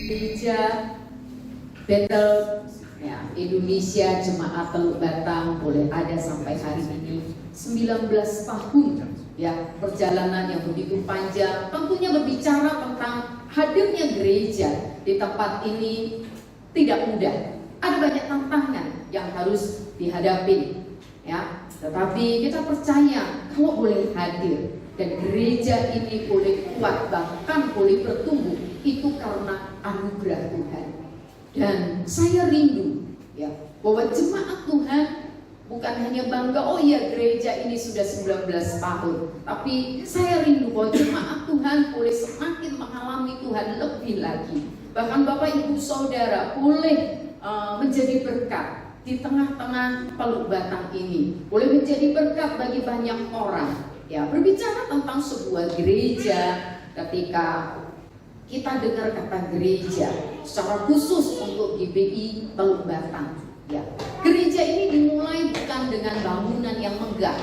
Gereja Bethel ya, Indonesia Jemaat Teluk Batang boleh ada sampai hari ini 19 tahun ya, perjalanan yang begitu panjang. Tentunya berbicara tentang hadirnya gereja di tempat ini tidak mudah. Ada banyak tantangan yang harus dihadapi ya. Tetapi kita percaya kalau boleh hadir dan gereja ini boleh kuat, bahkan boleh bertumbuh, itu karena anugerah Tuhan. Dan saya rindu ya, bahwa jemaat Tuhan bukan hanya bangga, oh iya gereja ini sudah 19 tahun, tapi saya rindu bahwa jemaat Tuhan boleh semakin mengalami Tuhan lebih lagi. Bahkan Bapak Ibu Saudara boleh menjadi berkat di tengah-tengah Teluk Batang ini, boleh menjadi berkat bagi banyak orang. Ya, berbicara tentang sebuah gereja, ketika kita dengar kata gereja secara khusus untuk GBI Teluk Batang, ya, gereja ini dimulai bukan dengan bangunan yang megah.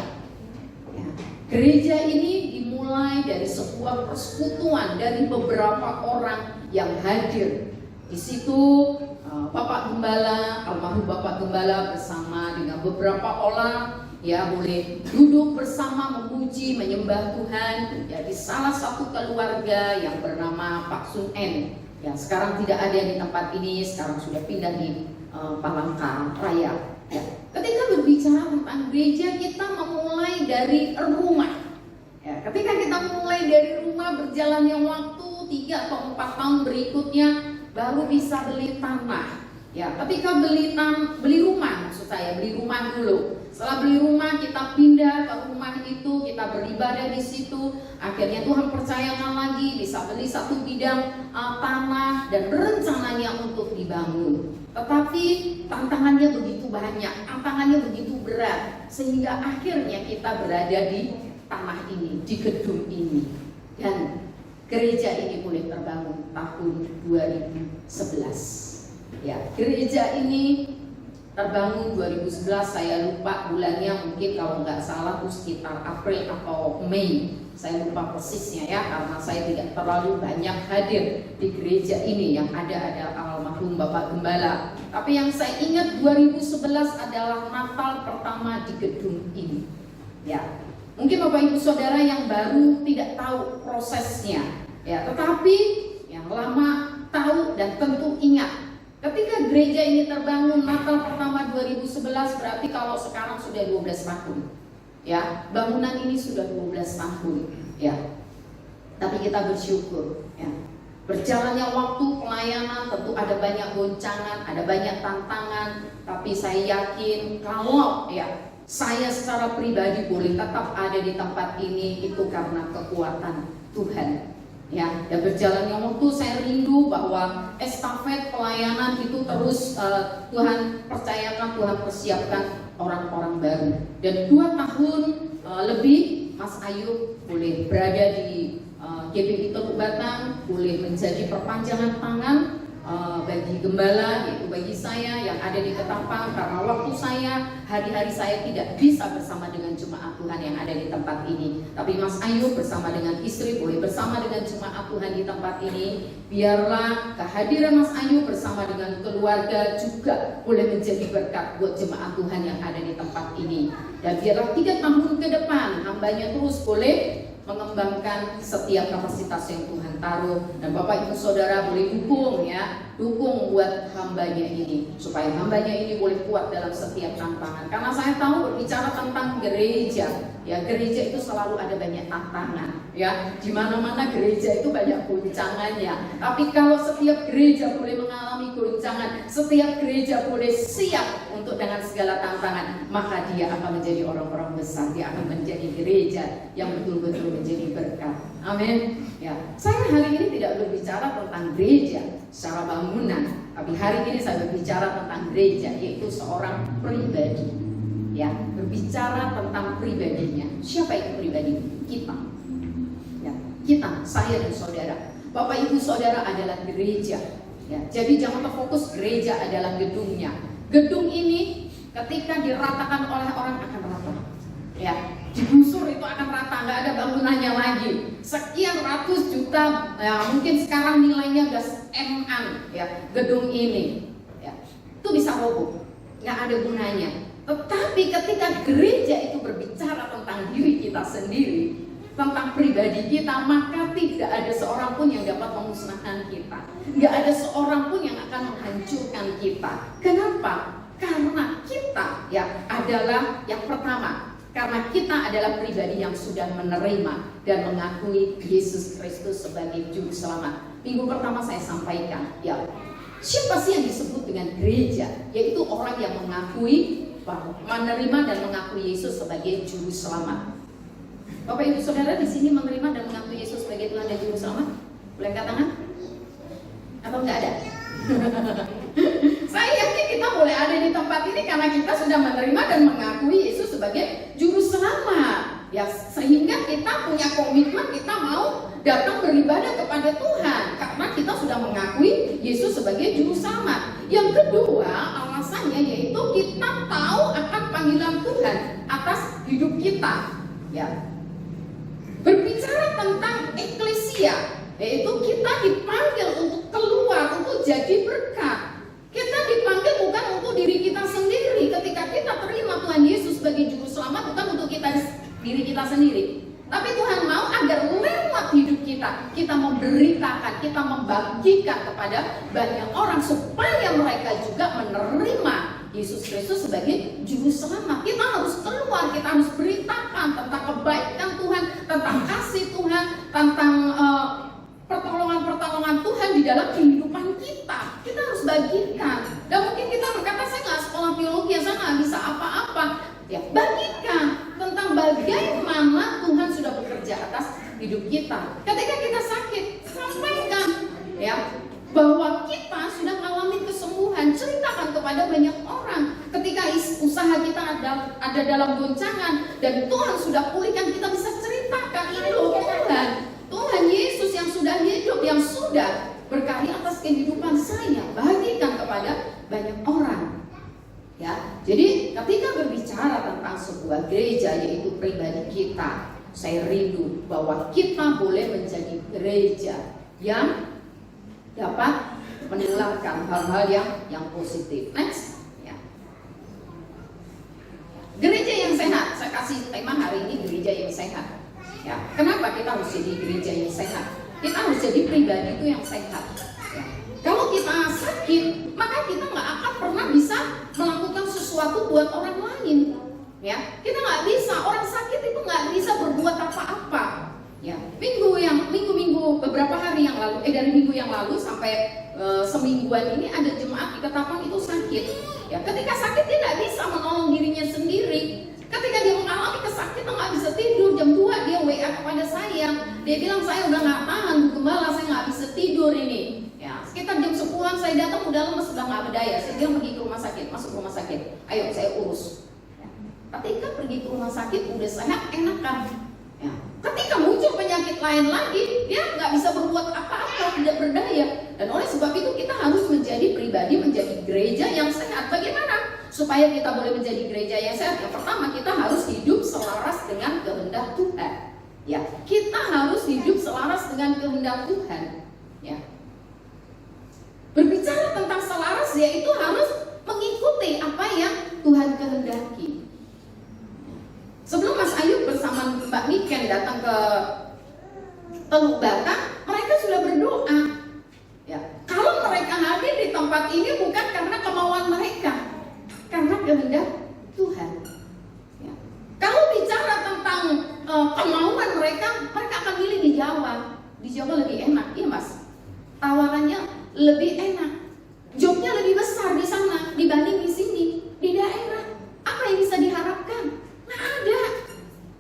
Ya, gereja ini dimulai dari sebuah persekutuan dari beberapa orang yang hadir. Di situ Bapak Gembala, almarhum Bapak Gembala bersama dengan beberapa orang ya boleh duduk bersama memuji, menyembah Tuhan ya, di salah satu keluarga yang bernama Pak Sun En. Ya, sekarang tidak ada di tempat ini, sekarang sudah pindah di Palangka Raya. Ya, ketika berbicara tentang gereja, kita memulai dari rumah. Ya, ketika kita mulai dari rumah, berjalannya waktu 3 atau 4 tahun berikutnya baru bisa beli tanah. Ya, ketika beli rumah, maksud saya beli rumah dulu. Setelah beli rumah, kita pindah ke rumah itu, kita beribadah di situ. Akhirnya Tuhan percayakan lagi bisa beli 1 bidang tanah dan rencananya untuk dibangun. Tetapi tantangannya begitu banyak, tantangannya begitu berat, sehingga akhirnya kita berada di tanah ini, di gedung ini. Dan gereja ini boleh terbangun tahun 2011. Ya, gereja ini terbangun 2011, saya lupa bulannya, mungkin kalau nggak salah itu sekitar April atau Mei, saya lupa persisnya ya, karena saya tidak terlalu banyak hadir di gereja ini. Yang ada almarhum Bapak Gembala. Tapi yang saya ingat 2011 adalah Natal pertama di gedung ini. Ya, mungkin Bapak Ibu Saudara yang baru tidak tahu prosesnya, ya, tetapi yang lama tahu dan tentu ingat. Ketika gereja ini terbangun Natal pertama 2011, berarti kalau sekarang sudah 12 tahun. Ya, bangunan ini sudah 12 tahun, ya. Tapi kita bersyukur, ya. Berjalannya waktu pelayanan tentu ada banyak goncangan, ada banyak tantangan, tapi saya yakin kalau ya saya secara pribadi boleh tetap ada di tempat ini, itu karena kekuatan Tuhan. Ya, dan berjalannya waktu saya rindu bahwa estafet pelayanan itu terus Tuhan percayakan, Tuhan persiapkan orang-orang baru. Dan 2 tahun lebih Mas Ayub boleh berada di GBI Teluk Batang, boleh menjadi perpanjangan tangan bagi gembala, yaitu bagi saya yang ada di Ketapang, karena waktu saya, hari-hari saya tidak bisa bersama dengan jemaat Tuhan yang ada di tempat ini. Tapi Mas Ayub bersama dengan istri boleh bersama dengan jemaat Tuhan di tempat ini. Biarlah kehadiran Mas Ayub bersama dengan keluarga juga boleh menjadi berkat buat jemaat Tuhan yang ada di tempat ini. Dan biarlah 3 tahun ke depan hambanya terus boleh mengembangkan setiap kapasitas yang Tuhan taruh. Dan Bapak Ibu Saudara boleh dukung ya, dukung buat hambanya ini, supaya hambanya ini boleh kuat dalam setiap tantangan. Karena saya tahu berbicara tentang gereja, ya gereja itu selalu ada banyak tantangan, ya di mana-mana gereja itu banyak goncangannya. Tapi kalau setiap gereja boleh mengalami goncangan, setiap gereja boleh siap untuk dengan segala tantangan, maka dia akan menjadi orang-orang besar, dia akan menjadi gereja yang betul-betul menjadi berkat. Amin. Ya, saya hari ini tidak berbicara tentang gereja secara bangunan, tapi hari ini saya berbicara tentang gereja, yaitu seorang pribadi. Ya, berbicara tentang pribadinya. Siapa itu pribadi? Kita. Ya, kita, saya dan saudara. Bapak Ibu Saudara adalah gereja. Ya, jadi jangan terfokus gereja adalah gedungnya. Gedung ini ketika diratakan oleh orang akan rata. ya, digusur itu akan rata, nggak ada bangunannya lagi. Sekian ratus juta, ya, mungkin sekarang nilainya gas M-an, ya, gedung ini, ya, itu bisa roboh, nggak ada gunanya. Tetapi ketika gereja itu berbicara tentang diri kita sendiri, tentang pribadi kita, maka tidak ada seorang pun yang dapat memusnahkan kita. Nggak ada seorang pun yang akan menghancurkan kita. Kenapa? Karena kita ya adalah yang pertama. Karena kita adalah pribadi yang sudah menerima dan mengakui Yesus Kristus sebagai Juru Selamat. Minggu pertama saya sampaikan, ya, siapa sih yang disebut dengan gereja? Yaitu orang yang mengakui bahwa menerima dan mengakui Yesus sebagai Juru Selamat. Bapak Ibu Saudara di sini menerima dan mengakui Yesus sebagai Tuhan dan Juru Selamat? Boleh angkat tangan? Atau enggak ada? Saya yakin kita boleh ada di tempat ini karena kita sudah menerima dan mengakui Yesus sebagai Juru Selamat. Ya, sehingga kita punya komitmen, kita mau datang beribadah kepada Tuhan karena kita sudah mengakui Yesus sebagai Juru Selamat. Yang kedua, alasannya yaitu kita tahu akan panggilan Tuhan atas hidup kita. Ya. Berbicara tentang eklesia, yaitu kita dipanggil untuk keluar, untuk jadi berkat. Kita dipanggil bukan untuk diri kita sendiri. Ketika kita terima Tuhan Yesus sebagai Juru Selamat, bukan untuk diri kita sendiri. Tapi Tuhan mau agar lewat hidup kita memberitakan, kita membagikan kepada banyak orang supaya mereka juga menerima Yesus Kristus sebagai Juru Selamat. Kita harus keluar, kita harus beritakan tentang kebaikan Tuhan, tentang kasih Tuhan, tentang pertolongan-pertolongan Tuhan di dalam kehidupan kita. Kita harus bagikan. Dan mungkin kita berkata, saya nggak sekolah teologi, saya nggak bisa apa-apa. Ya, bagikan tentang bagaimana Tuhan sudah bekerja atas hidup kita. Ketika kita sakit, sampaikan, ya, bahwa kita sudah mengalami kesembuhan. Ceritakan kepada banyak orang. Ketika usaha kita ada dalam goncangan dan Tuhan sudah pulihkan, kita bisa ceritakan, ini loh Tuhan Yesus yang sudah hidup, yang sudah berkarya atas kehidupan saya. Bagikan kepada banyak orang. Ya, jadi ketika berbicara tentang sebuah gereja, yaitu pribadi kita, saya rindu bahwa kita boleh menjadi gereja yang dapat menularkan hal-hal yang positif. Next, ya. Gereja yang sehat. Saya kasih tema hari ini gereja yang sehat. Ya, kenapa kita harus jadi gereja yang sehat? Kita harus jadi pribadi itu yang sehat. Ya. Kalau kita sakit, maka kita nggak akan pernah bisa melakukan sesuatu buat orang lain. Ya, kita nggak bisa. Orang sakit itu nggak bisa berbuat apa-apa. Ya, minggu beberapa hari yang lalu, dari minggu yang lalu sampai semingguan ini ada jemaat di Ketapang itu sakit. Ya, ketika sakit dia nggak bisa menolong dirinya sendiri. Ketika dia mengalami kesakitan nggak bisa tidur, jam 2 dia WA kepada saya. Dia bilang, saya udah nggak tahan, Bu Gembala, saya nggak bisa tidur ini. Ya, sekitar jam 10-an saya datang udah lemes, sudah nggak berdaya. Saya bilang pergi ke rumah sakit, masuk rumah sakit. Ayo saya urus. Ya. Ketika pergi ke rumah sakit udah sehat, enakan. Ya. Ketika muncul penyakit lain lagi, dia nggak bisa berbuat apa-apa, tidak berdaya. Dan oleh sebab itu kita harus menjadi pribadi, menjadi gereja yang sehat. Bagaimana? Supaya kita boleh menjadi gereja yang sehat, yang pertama kita harus hidup selaras dengan kehendak Tuhan. Ya, kita harus hidup selaras dengan kehendak Tuhan. Ya. Berbicara tentang selaras, yaitu harus mengikuti apa yang Tuhan kehendaki. Sebelum Mas Ayub bersama Mbak Niken datang ke Teluk Batam, mereka sudah berdoa. Ya, kalau mereka hadir di tempat ini bukan karena kemauan mereka, karena kehendak Tuhan. Ya. Kalau bicara tentang kemauan mereka akan milih di Jawa. Di Jawa lebih enak, iya Mas. Tawarannya lebih enak, jobnya lebih besar di sana dibanding di sini, di daerah. Apa yang bisa diharapkan? Nggak ada.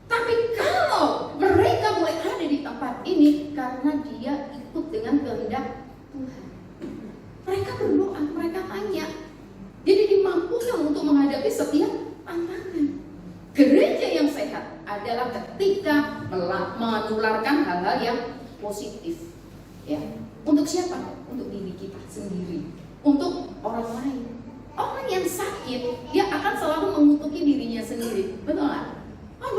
Tapi kalau mereka boleh ada di tempat ini karena dia ikut dengan kehendak Tuhan. Mereka berdoa, mereka tanya. Jadi dimampukan untuk menghadapi setiap tantangan. Gereja yang sehat adalah ketika menularkan hal-hal yang positif. Ya. Untuk siapa? Untuk diri kita sendiri. Untuk orang lain. Orang yang sakit, dia akan selalu mengutuki dirinya sendiri. Betul nggak? Oh,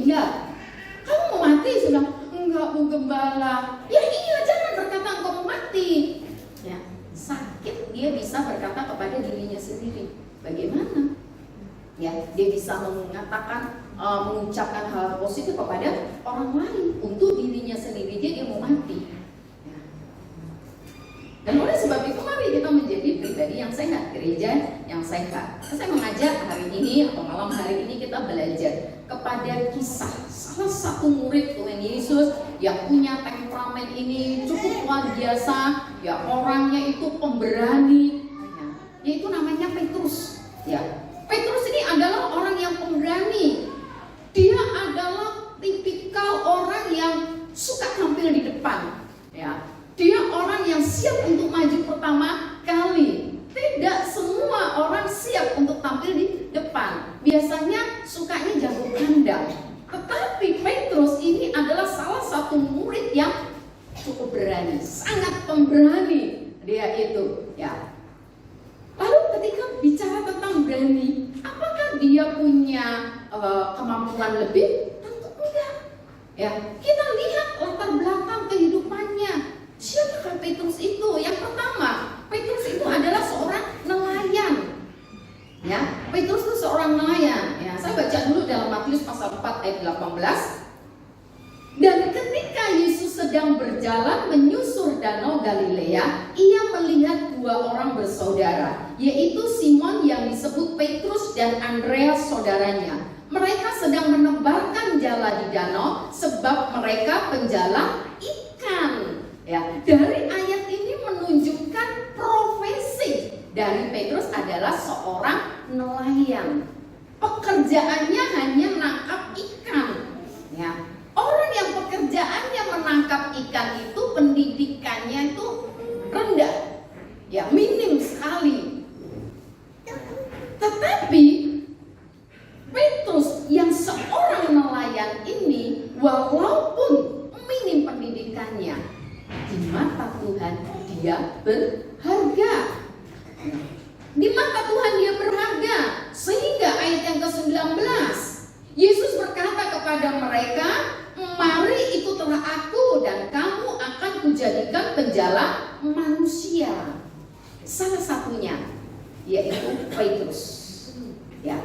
dia, kamu mau mati? Sudah, enggak Bu Gembala. Ya iya, jangan berkata engkau mau mati. Ya, sakit dia bisa berkata kepada dirinya sendiri. Bagaimana? Ya, dia bisa mengatakan, mengucapkan hal positif kepada orang lain. Untuk dirinya sendiri dia mau mati. Ya. Dan oleh sebab itu mari kita menjadi pribadi yang sehat, gereja yang sehat. Saya mengajak hari ini atau malam hari ini kita belajar kepada kisah salah satu murid Tuhan Yesus yang punya temperamen ini cukup luar biasa. Ya, orangnya itu pemberani, yaitu namanya Petrus. Ya. Petrus ini adalah orang yang pemberani. Dia adalah tipikal orang yang suka tampil di depan. Ya, dia orang yang siap untuk maju pertama kali. Tidak semua orang siap untuk tampil di depan. Biasanya sukanya jago kandang. Tetapi Petrus ini adalah salah satu murid yang cukup berani, sangat pemberani dia itu. Ya. Lalu ketika bicara tentang berani, apakah dia punya kemampuan lebih? Tentu enggak. Ya, kita lihat latar belakang kehidupannya. Siapakah Petrus itu? Yang pertama, Petrus itu adalah seorang nelayan. Ya, Petrus itu seorang nelayan. Ya, saya baca dulu dalam Matius pasal 4 ayat 18. Dan ketika Yesus sedang berjalan menyusur danau Galilea, ia melihat dua orang bersaudara, yaitu Simon yang disebut Petrus dan Andreas saudaranya. Mereka sedang menebarkan jala di danau sebab mereka penjala ikan. Ya, dari ayat ini menunjukkan profesi dari Petrus adalah seorang nelayan. Pekerjaannya hanya menangkap ikan. Ya. Orang yang pekerjaannya menangkap ikan itu pendidikannya itu rendah, ya minim sekali. Tetapi Petrus yang seorang nelayan ini, walaupun minim pendidikannya, di mata Tuhan dia berharga. Di mata Tuhan dia berharga. Sehingga ayat yang ke-19, Yesus berkata kepada mereka, mari ikutlah aku dan kamu akan kujadikan penjala manusia. Salah satunya yaitu Petrus. Ya.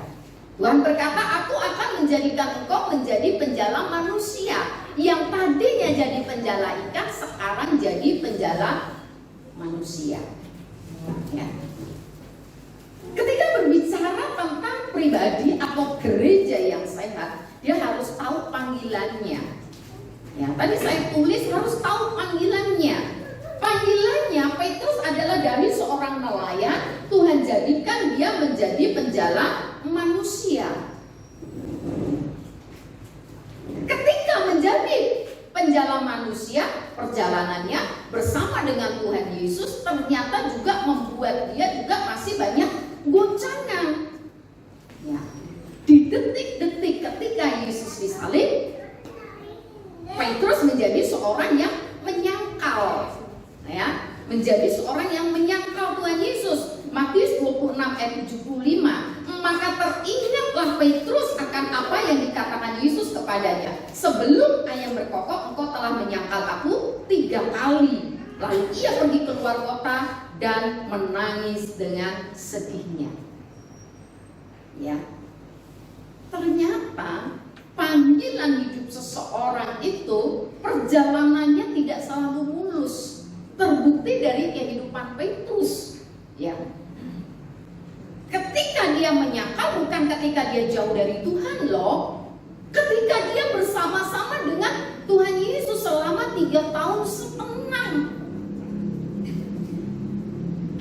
Tuhan berkata, aku akan menjadikan engkau menjadi penjala manusia. Yang tadinya jadi penjala ikan, sekarang jadi penjala manusia. Ya. Ketika berbicara tentang pribadi atau gereja yang sehat, dia harus tahu panggilannya. Ya, tadi saya tulis harus tahu panggilannya. Panggilannya Petrus adalah dari seorang nelayan, Tuhan jadikan dia menjadi penjala manusia. Ketika menjadi penjala manusia, perjalanannya bersama dengan Tuhan Yesus ternyata juga membuat dia juga masih banyak goncangan. Ya. Di detik-detik ketika Yesus disalib, Petrus menjadi seorang yang menyangkal, ya, menjadi seorang yang menyangkal Tuhan Yesus. Matius 26 ayat 75. Maka teringatlah Petrus akan apa yang dikatakan Yesus kepadanya. Sebelum ayam berkokok, engkau telah menyangkal aku 3 kali. Lalu ia pergi keluar kota dan menangis dengan sedihnya. Ya. Ternyata panggilan hidup seseorang itu perjalanannya tidak selalu mulus. Terbukti dari kehidupan Petrus. Ya. Ketika dia menyangkal bukan ketika dia jauh dari Tuhan loh. Ketika dia bersama-sama dengan Tuhan Yesus selama 3,5 tahun.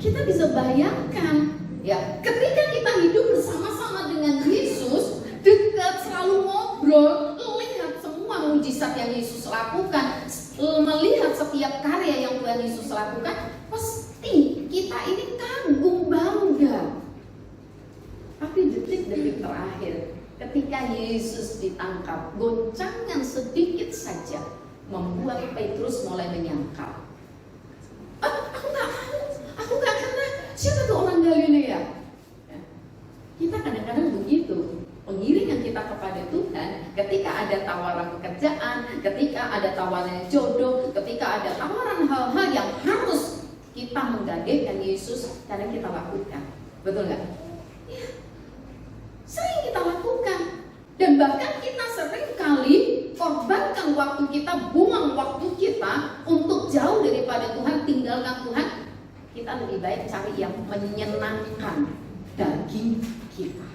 Kita bisa bayangkan, ya, ketika kita hidup bersama-sama dengan Yesus, dekat, selalu ngobrol, lihat semua mujizat yang Yesus lakukan, melihat setiap karya yang Tuhan Yesus lakukan, pasti kita ini kagum bangga. Tapi detik-detik terakhir, ketika Yesus ditangkap, goncangan sedikit saja membuat Petrus mulai menyangkal. Aku gak kenal. Siapa tuh orang Galilea? Ya. Kita kadang-kadang begitu. Pengiringan kita kepada Tuhan, ketika ada ada tawaran hal-hal yang harus kita menggadaikan Yesus karena kita lakukan. Betul nggak? Ya, sering kita lakukan. Dan bahkan kita sering kali korbankan waktu kita, buang waktu kita untuk jauh daripada Tuhan, tinggalkan Tuhan. Kita lebih baik cari yang menyenangkan daging kita.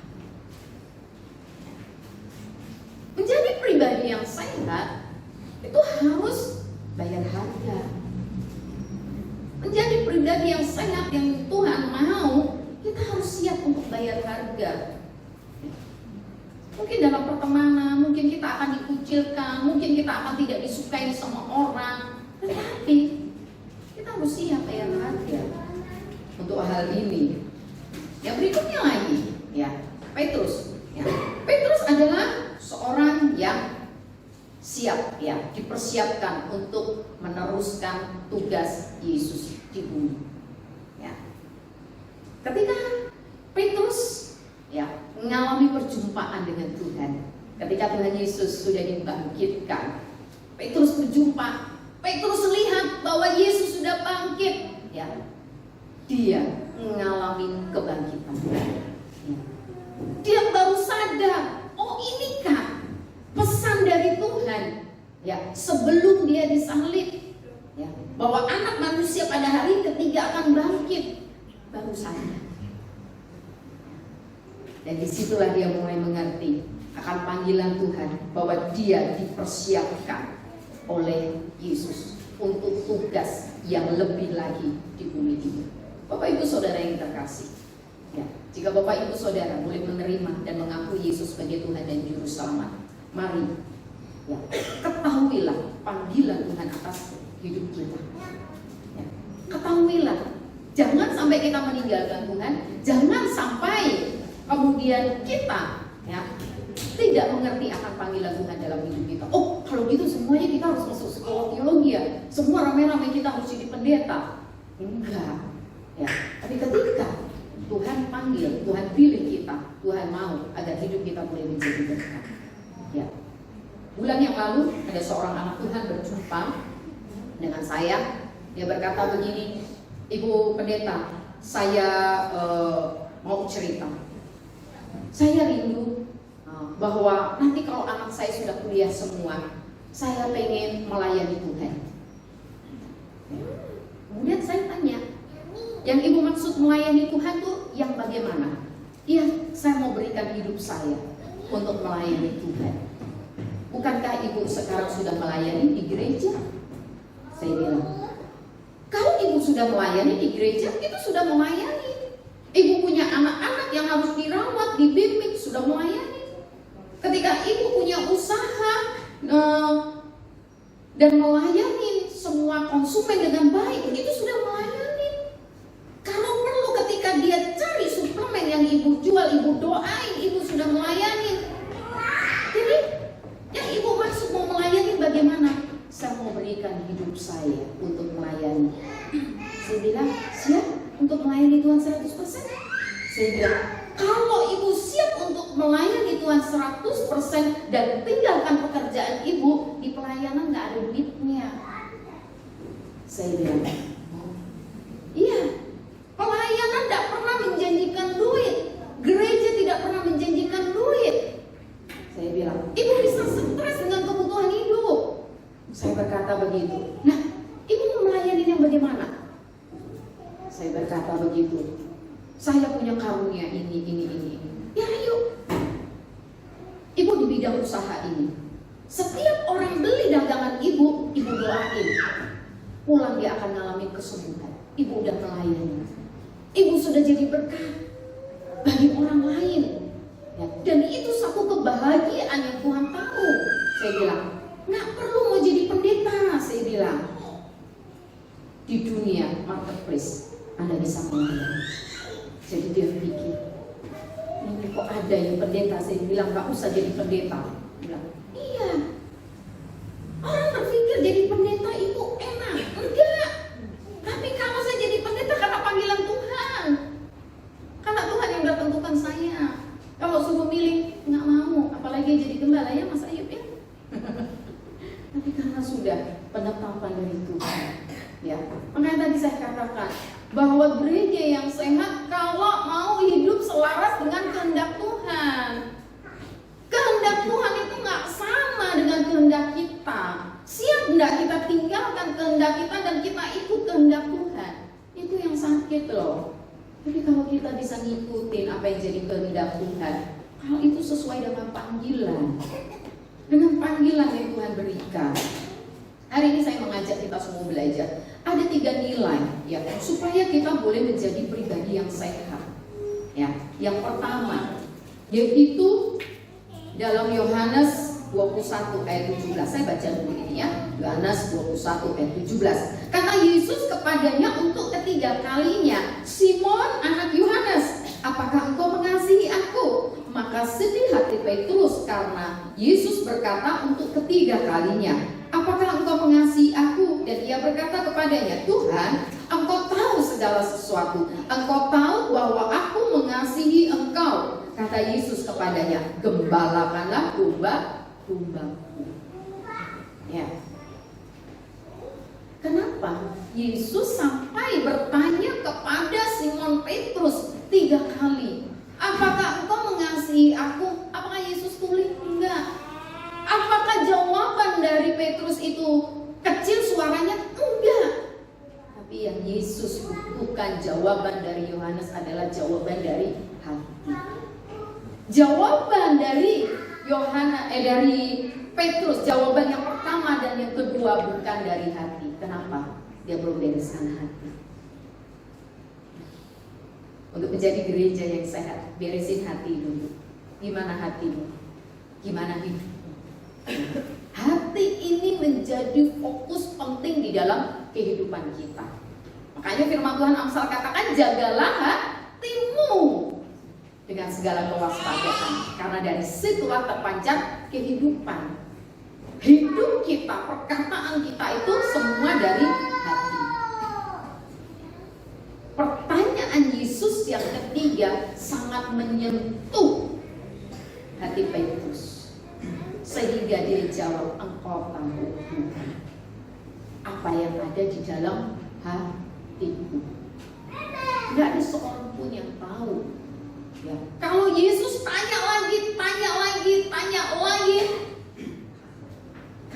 Menjadi pribadi yang sehat itu harus bayar harga. Menjadi pribadi yang sehat yang Tuhan mau, kita harus siap untuk bayar harga. Mungkin dalam pertemanan, mungkin kita akan dikucilkan, mungkin kita akan tidak disukai sama orang, tetapi kita harus siap bayar harga untuk hal ini. Yang berikutnya lagi, ya, Petrus. Ya. Petrus adalah seorang yang siap, ya, dipersiapkan untuk meneruskan tugas Yesus di bumi. Ya. Ketika Petrus, ya, mengalami perjumpaan dengan Tuhan, ketika Tuhan Yesus sudah dibangkitkan, Petrus berjumpa, Petrus lihat bahwa Yesus sudah bangkit, ya, dia mengalami kebangkitan. Ya. Dia baru sadar, oh inikah pesan dari Tuhan, ya, sebelum dia disalib, ya, bahwa anak manusia pada hari ketiga akan bangkit. Baru sadar. Dan disitulah dia mulai mengerti akan panggilan Tuhan, bahwa dia dipersiapkan oleh Yesus untuk tugas yang lebih lagi di bumi ini. Bapak Ibu Saudara yang terkasih, ya, jika Bapak Ibu Saudara boleh menerima dan mengakui Yesus sebagai Tuhan dan Juru Selamat, mari, ya, ketahuilah panggilan Tuhan atas hidup kita. Ya, ketahuilah, jangan sampai kita meninggalkan Tuhan, jangan sampai kemudian kita, ya, tidak mengerti akan panggilan Tuhan dalam hidup kita. Oh, kalau gitu semuanya kita harus masuk sekolah teologi, ya, semua rame-rame kita harus jadi pendeta. Enggak, ya. Tapi ketika Tuhan panggil, Tuhan pilih kita, Tuhan mau agar hidup kita boleh menjadi berkat. Ya. Bulan yang lalu ada seorang anak Tuhan berjumpa dengan saya. Dia berkata begini, Ibu Pendeta, saya mau cerita. Saya rindu bahwa nanti kalau anak saya sudah kuliah semua, saya pengen melayani Tuhan. Kemudian saya tanya, yang Ibu maksud melayani Tuhan tuh yang bagaimana? Iya, saya mau berikan hidup saya untuk melayani Tuhan. Bukankah Ibu sekarang sudah melayani di gereja? Saya bilang, kalau Ibu sudah melayani di gereja, itu sudah melayani. Ibu punya anak-anak yang harus dirawat, dibimbing, sudah melayani. Ketika Ibu punya usaha dan melayani semua konsumen dengan baik, itu sudah melayani. Kalau perlu ketika dia cari suplemen yang Ibu jual, Ibu doain, Ibu sudah melayani. Jadi yang Ibu maksud mau melayani bagaimana? Saya mau berikan hidup saya untuk melayani. Saya bilang, siap untuk melayani Tuhan 100%? Saya bilang, kalau Ibu siap untuk melayani Tuhan 100% dan tinggalkan pekerjaan Ibu, di pelayanan gak ada duitnya. Saya bilang, iya, pelayanan gak pernah menjanjikan duit, gereja tidak pernah menjanjikan duit. Saya bilang, Ibu bisa stres dengan kebutuhan hidup. Saya berkata begitu. Nah, Ibu mau melayani yang bagaimana? Saya berkata begitu. Saya punya karunia ini. Ya ayo. Ibu di bidang usaha ini. Setiap orang beli dagangan Ibu doain. Pulang dia akan mengalami kesembuhan. Ibu udah melayani. Ibu sudah jadi berkat bagi orang lain. Ya, dan itu satu kebahagiaan yang Tuhan tahu. Saya bilang, nggak perlu mau jadi pendeta. Saya bilang, di dunia marketplace Anda bisa melayani. Jadi dia pikir, ini kok ada yang pendeta? Saya bilang, nggak usah jadi pendeta. Dia bilang, iya. Orang berpikir jadi pendeta itu enak. Enggak. Tapi kalau saya jadi pendeta karena panggilan Tuhan, karena Tuhan yang udah tentukan saya. Kalau suruh milih, nggak mau. Apalagi jadi gembala, ya Mas Ayub, ya. Tapi karena sudah penetapan dari Tuhan, Makanya tadi saya katakan bahwa gereja yang sehat kalau mau hidup selaras dengan kehendak Tuhan. Kehendak Tuhan itu nggak sama dengan kehendak kita. Siap nggak kita tinggalkan kehendak kita dan kita ikut kehendak Tuhan? Itu yang sakit loh. Tapi kalau kita bisa ngikutin apa yang jadi kehendak Tuhan, hal itu sesuai dengan panggilan yang Tuhan berikan. Hari ini saya mengajak kita semua belajar. Ada 3 nilai ya supaya kita boleh menjadi pribadi yang sehat. Ya, yang pertama yaitu dalam Yohanes 21 ayat 17. Saya baca dulu ini ya. Yohanes 21 ayat 17. Kata Yesus kepadanya untuk ketiga kalinya, Simon anak Yohanes, apakah engkau mengasihi aku? Maka sedih hati Petrus karena Yesus berkata untuk ketiga kalinya, apakah engkau mengasihi aku? Dan ia berkata kepadanya, Tuhan, engkau tahu segala sesuatu. Engkau tahu bahwa aku mengasihi engkau. Kata Yesus kepadanya, gembalakanlah domba-dombaku. Ya. Kenapa Yesus sampai bertanya kepada Simon Petrus 3 kali? Apakah engkau mengasihi aku? Apakah Yesus tulis? Enggak. Apakah jawaban dari Petrus itu kecil suaranya? Enggak. Tapi yang Yesus butuhkan jawaban dari Yohanes adalah jawaban dari hati. Jawaban dari dari Petrus, jawaban yang pertama dan yang kedua bukan dari hati. Kenapa? Dia belum bereskan hati. Untuk menjadi gereja yang sehat, beresin hati dulu. Gimana hatimu? Gimana hidupmu? Hati ini menjadi fokus penting di dalam kehidupan kita. Makanya firman Tuhan Amsal katakan, jagalah hatimu dengan segala kewaspadaan, karena dari situlah terpancar kehidupan. Hidup kita, perkataan kita itu semua dari hati. Pertanyaan Yesus yang ketiga sangat menyentuh hati Petrus, sehingga dia jawab, engkau tahu Tuhan apa yang ada di dalam hatiku. Tidak ada seorang pun yang tahu. Ya. Kalau Yesus tanya lagi,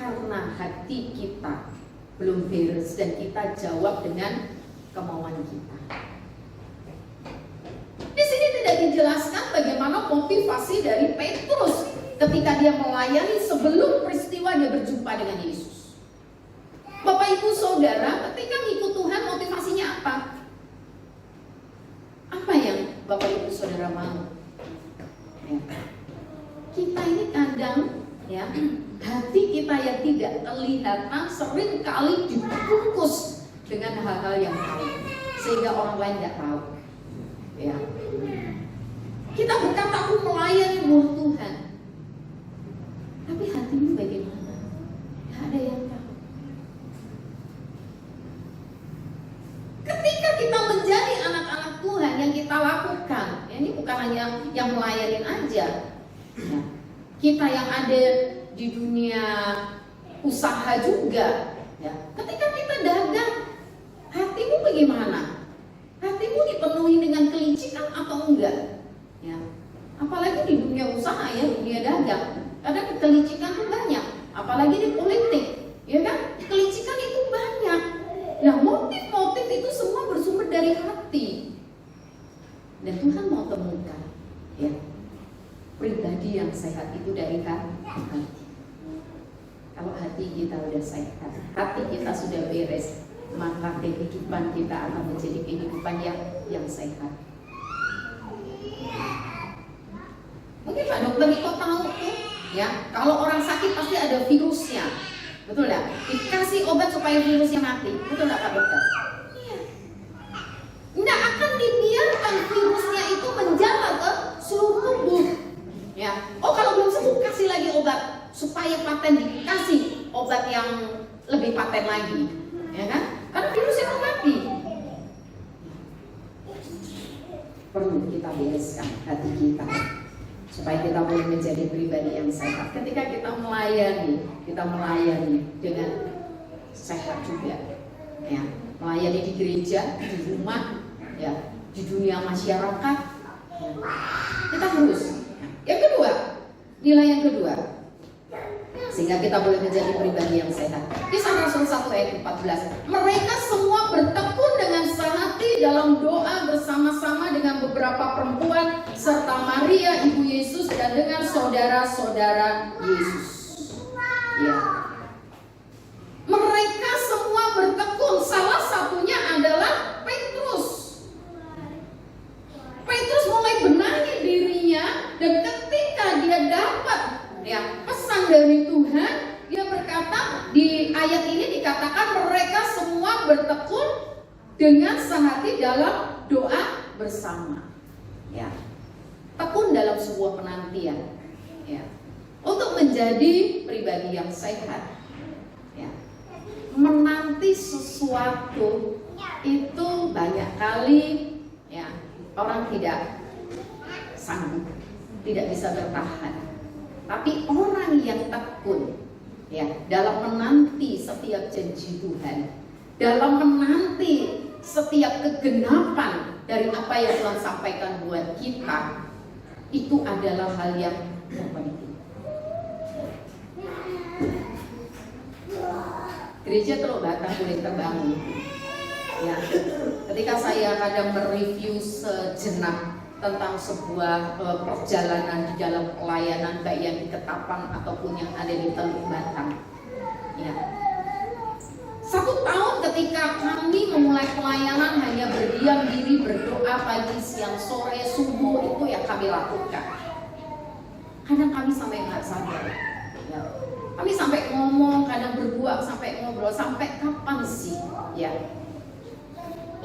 karena hati kita belum beres dan kita jawab dengan kemauan kita. Di sini tidak dijelaskan bagaimana motivasi dari Petrus ketika dia melayani sebelum peristiwa dia berjumpa dengan Yesus. Bapak Ibu Saudara, ketika ngikut Tuhan motivasinya apa? Apa yang Bapak Ibu Saudara mau? Ya. Kita ini kadang ya, hati kita yang tidak kelihatan sering kali dibungkus dengan hal-hal yang lain sehingga orang lain nggak tahu. Ya. Kita berkata aku melayani buat Tuhan, tapi hatimu bagaimana? Tidak ada yang tahu. Ketika kita menjadi anak-anak Tuhan, yang kita lakukan, ya, ini bukan hanya yang melayanin aja. Ya. Kita yang ada di dunia usaha juga. Ya. Ketika kita dagang, hatimu bagaimana? Hatimu dipenuhi dengan kelicikan atau enggak? Ya. Apalagi di dunia usaha ya, dunia dagang, kadang kelicikan itu banyak. Apalagi di politik, ya kan? Kelicikan itu banyak. Nah, motif-motif itu semua bersumber dari hati. Dan Tuhan mau temukan, ya, pribadi yang sehat itu dari hati. Kalau hati kita udah sehat, hati kita sudah beres, maka kehidupan kita akan menjadi kehidupan yang sehat. Mungkin Pak Dokter Iko tahu tuh, ya, kalau orang sakit pasti ada virusnya, betul nggak? Dikasih obat supaya virusnya mati, betul nggak Pak Dokter? Iya. Nggak akan dibiarkan virusnya itu menjalar ke seluruh tubuh. Ya, oh kalau belum sembuh kasih lagi obat supaya paten dikasih obat yang lebih paten lagi, ya kan? Karena virusnya mau mati. Perlu kita bereskan hati kita supaya kita boleh menjadi pribadi yang sehat. Ketika kita melayani dengan sehat juga, ya. melayani di gereja, di rumah, ya, di dunia masyarakat. Kita harus. Yang kedua, nilai yang kedua, sehingga kita boleh menjadi pribadi yang sehat. Kisah Rasul 1 ayat 14. Mereka semua bertekun dengan sehati dalam doa bersama-sama dengan beberapa perempuan serta Maria ibu Yesus dan dengan saudara-saudara Yesus. Ya. Mereka semua bertekun. Salah satunya adalah Petrus. Petrus mulai benahi dirinya, dan ketika dia dapat pesan dari Tuhan, dia berkata, di ayat ini dikatakan mereka semua bertekun dengan sehati dalam doa bersama. Ya. Tekun dalam sebuah penantian. Ya. Untuk menjadi pribadi yang sehat. Ya. Menanti sesuatu itu banyak kali ya orang tidak sanggup, tidak bisa bertahan. Tapi orang yang tekun ya dalam menanti setiap janji Tuhan, dalam menanti setiap kegenapan dari apa yang Tuhan sampaikan buat kita, itu adalah hal yang penting. Gereja Teluk Batang boleh terbangun. Ya, ketika saya kadang mereview sejenak tentang sebuah perjalanan di dalam pelayanan baik yang di Ketapang ataupun yang ada di Teluk Batang. Ya. 1 tahun ketika kami memulai pelayanan hanya berdiam diri berdoa pagi, siang, sore, subuh, itu yang kami lakukan. Kadang kami sampai nggak sadar. Ya. Kami sampai ngomong, kadang berbuat, sampai ngobrol, sampai kapan sih? Ya.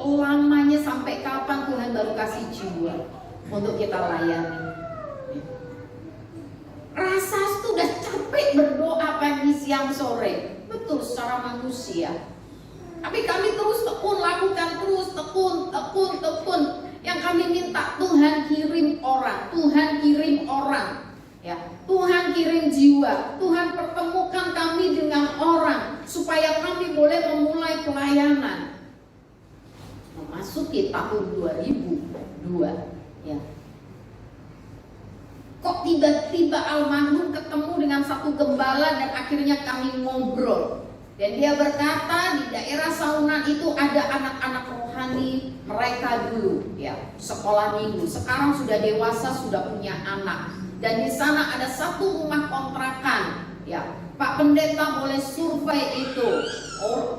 Lamanya sampai kapan Tuhan baru kasih jiwa untuk kita layani. Rasa sudah capek berdoa pagi, siang, sore. Betul secara manusia. Tapi kami terus tekun, lakukan terus, tekun. Yang kami minta, Tuhan kirim orang, Tuhan kirim orang. Ya, Tuhan kirim jiwa, Tuhan pertemukan kami dengan orang supaya kami boleh memulai pelayanan. Memasuki tahun 2002, ya. Kok tiba-tiba almarhum ketemu dengan satu gembala dan akhirnya kami ngobrol. Dan dia berkata di daerah Saunan itu ada anak-anak rohani mereka dulu, ya, sekolah minggu. Sekarang sudah dewasa, sudah punya anak. Dan di sana ada satu rumah kontrakan, ya. Pak Pendeta boleh survei itu,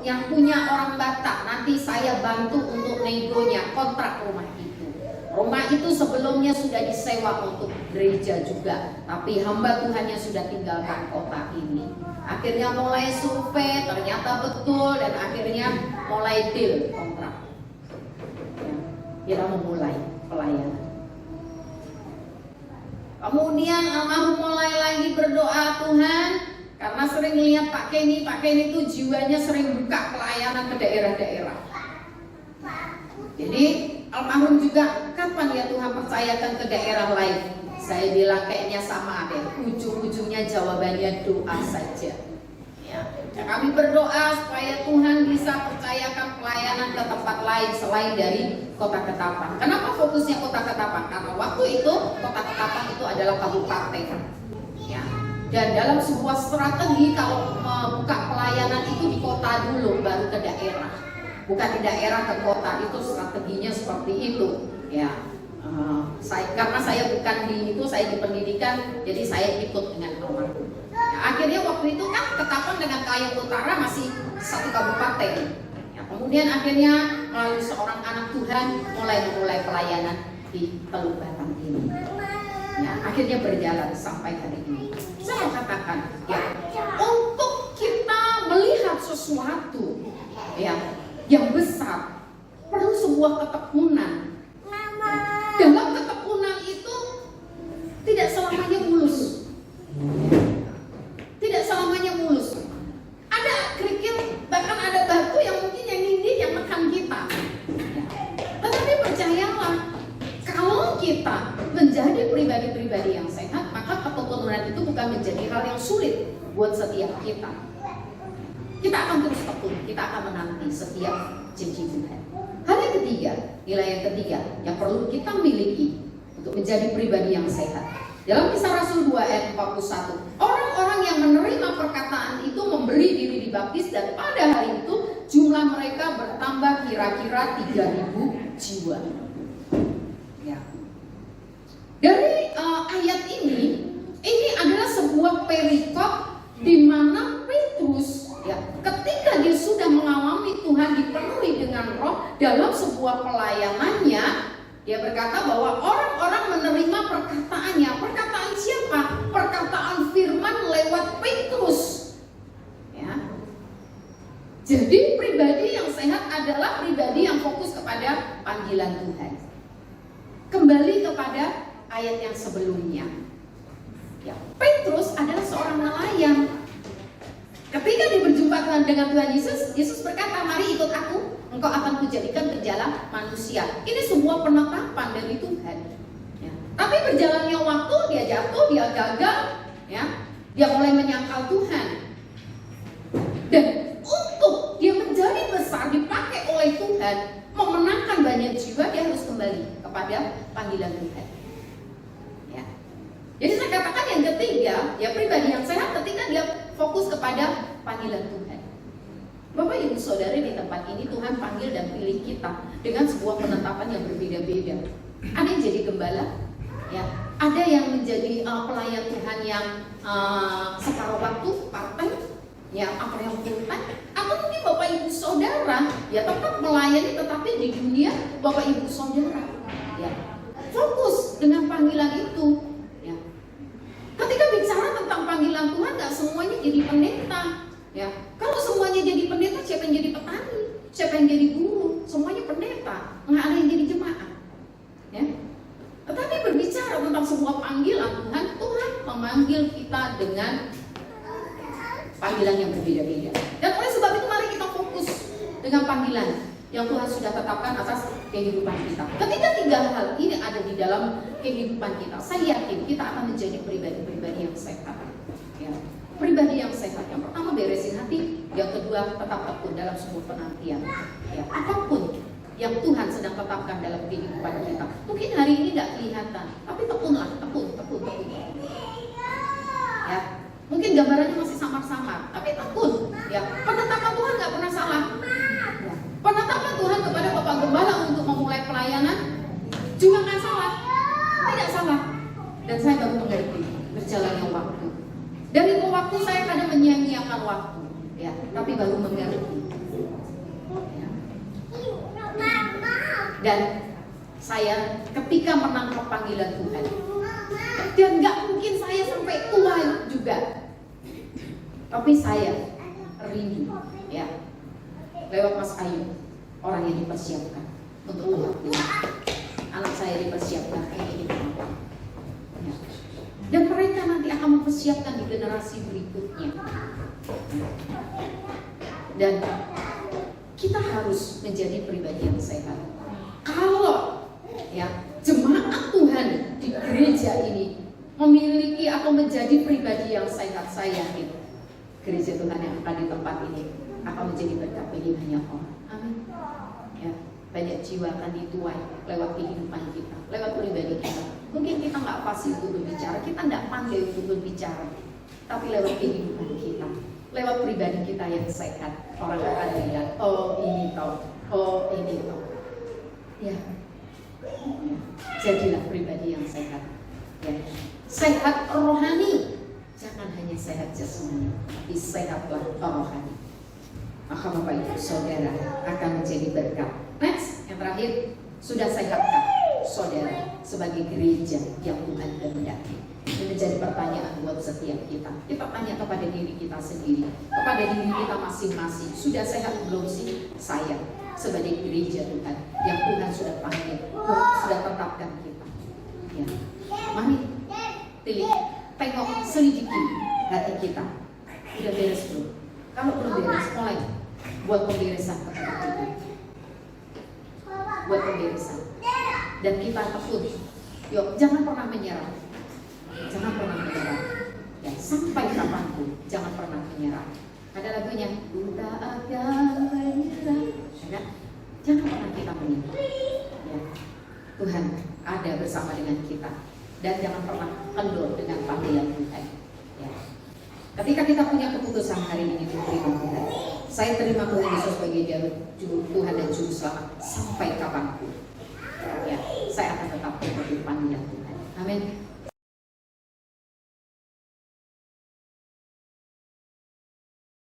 yang punya orang Batak. Nanti saya bantu untuk negonya kontrak rumah itu. Rumah itu sebelumnya sudah disewa untuk gereja juga, tapi hamba Tuhannya sudah tinggalkan kota ini. Akhirnya mulai survei, ternyata betul, dan akhirnya mulai deal kontrak. Ya, kita memulai pelayanan. Kemudian almarhum mulai lagi berdoa, Tuhan, karena sering lihat Pak Kenny itu jiwanya sering buka pelayanan ke daerah-daerah. Jadi almarhum juga, kapan ya Tuhan percayakan ke daerah lain? Saya bilang kayaknya sama deh, ujung-ujungnya jawabannya doa saja. Ya, kami berdoa supaya Tuhan bisa percayakan pelayanan ke tempat lain selain dari Kota Ketapang. Kenapa fokusnya Kota Ketapang? Karena waktu itu Kota Ketapang itu adalah kabupaten. Ya. Dan dalam sebuah strategi kalau membuka pelayanan itu di kota dulu, baru ke daerah. Bukan di daerah ke kota, itu strateginya seperti itu. Ya. Karena saya bukan di itu, saya di pendidikan, jadi saya ikut dengan almarhum. Ya, akhirnya waktu itu kan Ketapang dengan Kayong Utara masih satu kabupaten. Ya, kemudian akhirnya melalui seorang anak Tuhan mulai pelayanan di Teluk Batang ini. Ya, akhirnya berjalan sampai hari ini. Saya katakan, ya, untuk kita melihat sesuatu, ya, yang besar, perlu sebuah ketekunan. Dalam ketekunan itu tidak selamanya mulus. Tidak selamanya mulus. Ada kerikil, bahkan ada batu yang mungkin yang nindih, yang menekan kita. Tetapi percayalah, kalau kita menjadi pribadi-pribadi yang sehat, maka ketekunan itu bukan menjadi hal yang sulit buat setiap kita. Kita akan terus tekun, kita akan menanti setiap janji Tuhan. Hal yang ketiga, nilai yang ketiga yang perlu kita miliki untuk menjadi pribadi yang sehat. Dalam Kisah Rasul 2 ayat 41, orang-orang yang menerima perkataan itu memberi diri dibaptis, dan pada hari itu jumlah mereka bertambah kira-kira 3.000 jiwa. Ya. Dari ayat ini adalah sebuah perikop di mana Petrus, ya, ketika dia sudah mengalami Tuhan dipenuhi dengan Roh dalam sebuah pelayanannya, dia berkata bahwa orang-orang menerima perkataannya. Perkataan siapa? Perkataan firman lewat Petrus. Ya. Jadi pribadi yang sehat adalah pribadi yang fokus kepada panggilan Tuhan. Kembali kepada ayat yang sebelumnya. Ya, Petrus adalah seorang nelayan. Ketika dia berjumpa dengan Tuhan Yesus, Yesus berkata, "Mari ikut aku, engkau akan kujadikan penjala manusia." Ini sebuah penetapan dari Tuhan. Ya. Tapi berjalannya waktu, dia jatuh, dia gagal, ya. Dia mulai menyangkal Tuhan. Dan untuk dia menjadi besar, dipakai oleh Tuhan, memenangkan banyak jiwa, dia harus kembali kepada panggilan Tuhan. Ya. Jadi saya katakan yang ketiga, ya pribadi yang sehat ketika dia fokus kepada panggilan Tuhan. Bapak Ibu Saudari, di tempat ini Tuhan panggil dan pilih kita dengan sebuah penetapan yang berbeda-beda. Ada yang jadi gembala, ya. Ada yang menjadi pelayan Tuhan yang separuh waktu, part-time, ya, apa yang full-time. Atau mungkin Bapak Ibu Saudara, ya, tetap melayani tetapi di dunia Bapak Ibu Saudara, ya, fokus dengan panggilan itu. Ketika bicara tentang panggilan Tuhan, gak semuanya jadi pendeta. Ya, kalau semuanya jadi pendeta, siapa yang jadi petani? Siapa yang jadi guru? Semuanya pendeta, nggak ada yang jadi jemaat. Ya. Tetapi berbicara tentang sebuah panggilan Tuhan, Tuhan memanggil kita dengan panggilan yang berbeda-beda. Dan oleh sebab itu mari kita fokus dengan panggilan yang Tuhan sudah tetapkan atas kehidupan kita. Ketika tiga hal ini ada di dalam kehidupan kita, saya yakin kita akan menjadi pribadi-pribadi yang sehat. Ya. Pribadi yang sehat. Yang pertama, beresin hati. Yang kedua, tetap tekun dalam sebuah penantian. Ya. Apapun yang Tuhan sedang tetapkan dalam kehidupan kita. Mungkin hari ini tidak kelihatan, tapi tekunlah, tekun. Ya. Mungkin gambarannya masih samar-samar, tapi tekun. Ya. Penetapan Tuhan nggak pernah salah. Penetapan Tuhan kepada Bapak Gembala untuk memulai pelayanan juga nggak salah, tidak salah. Dan saya baru mengerti berjalannya waktu. Dari waktu saya kadang menyia-nyiakan waktu, ya, tapi baru mengerti. Ya. Dan saya ketika menangkap panggilan Tuhan, dan nggak mungkin saya sampai tua juga, tapi saya rindu, ya. Lewat Mas Ayu, orang yang dipersiapkan untuk mengabdi. Anak saya dipersiapkan ini apa? Ya. Dan mereka nanti akan mempersiapkan di generasi berikutnya. Dan kita harus menjadi pribadi yang sehat. Kalau, ya, jemaat Tuhan di gereja ini memiliki atau menjadi pribadi yang sehat, saya yakin gereja Tuhan yang akan di tempat ini akan menjadi berkat bagi banyak orang. Amin. Ya, banyak jiwa akan dituai lewat kehidupan kita, lewat pribadi kita. Mungkin kita nggak fasih untuk berbicara, kita nggak pandai untuk berbicara, tapi lewat kehidupan kita, lewat pribadi kita yang sehat, orang akan lihat, oh ini toh, oh ini toh. Ya, jadilah pribadi yang sehat. Ya. Sehat rohani, jangan hanya sehat jasmani, tapi sehatlah rohani. Maka Bapak Ibu Saudara akan menjadi berkat. Next, yang terakhir, sudah sehatkah saudara sebagai gereja yang Tuhan kehendaki? Ini menjadi pertanyaan buat setiap kita. Kita tanya kepada diri kita sendiri, kepada diri kita masing-masing. Sudah sehat belum sih saya sebagai gereja Tuhan yang Tuhan sudah panggil, Tuhan sudah tetapkan kita? Ya. Mari tengok, selidiki hati kita. Sudah beres belum? Kalau belum beres, mulai buat pemberesan kepada Tuhan. Buat pemberesan. Dan kita tekun. Yuk, jangan pernah menyerah. Jangan pernah menyerah. Ya, sampai kapanpun jangan pernah menyerah. Ada lagunya, "Ku tak akan menyerah." Ada? ini. Ya. Tuhan ada bersama dengan kita, dan jangan pernah kendor dengan panggilan Tuhan. Ya. Ketika kita punya keputusan hari ini terima Tuhan, saya terima Tuhan Yesus sebagai Tuhan dan Juru Selamat sampai kapanpun. Ya, saya akan tetap mengikuti panggilan Tuhan. Amin.